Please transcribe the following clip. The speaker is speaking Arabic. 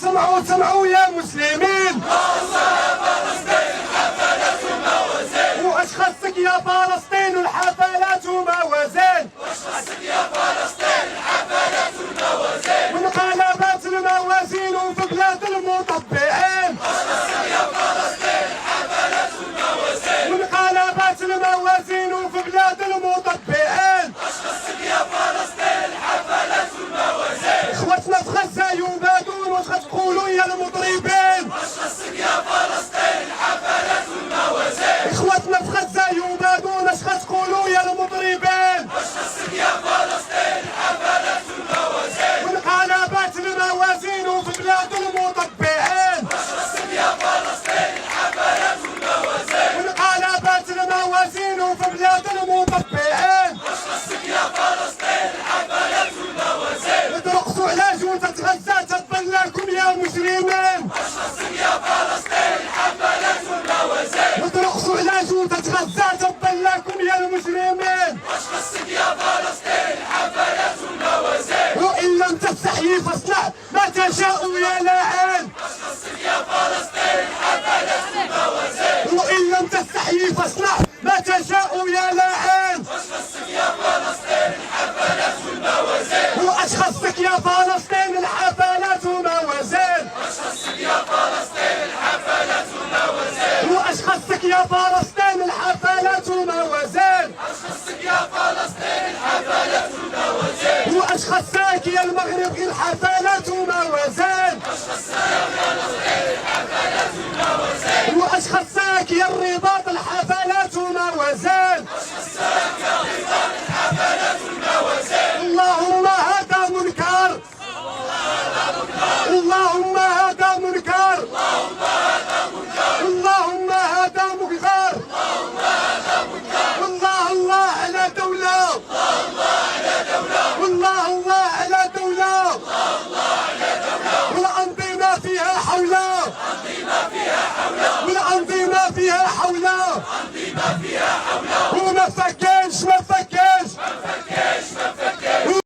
سمعوا سمعوا يا مسلمين، واش خصك يا فلسطين والحفلات وموازين، وانقلبت الموازين وفي بلاد المطبعين، وانقلبت الموازين وفي بلاد المطبعين. اخوتنا في غزة يبادون، واش غتقولوا يا المضربين؟ اخوتنا في غزة يبادون، اش غتقولوا يا المضربين؟ وانقلبت الموازين وفي بلاد المطبعين، وانقلبت الموازين وفي بلاد المطبعين. ترقصوا على جوزة غزة تبان لكم يا مسلمين، ترقصوا على جوزة غزة تبان لكم يا المسلمين. وإن لم تستحيي فاصنع ما تشاء يا لاعن، وإن لم تستحيي فاصنع ما تشاء يا لاعن. واش خصك يا فلسطين الحفلات وموازين، واش خصك يا فلسطين الحفلات وموازين، واش خصك يا المغرب الحفلات وموازين.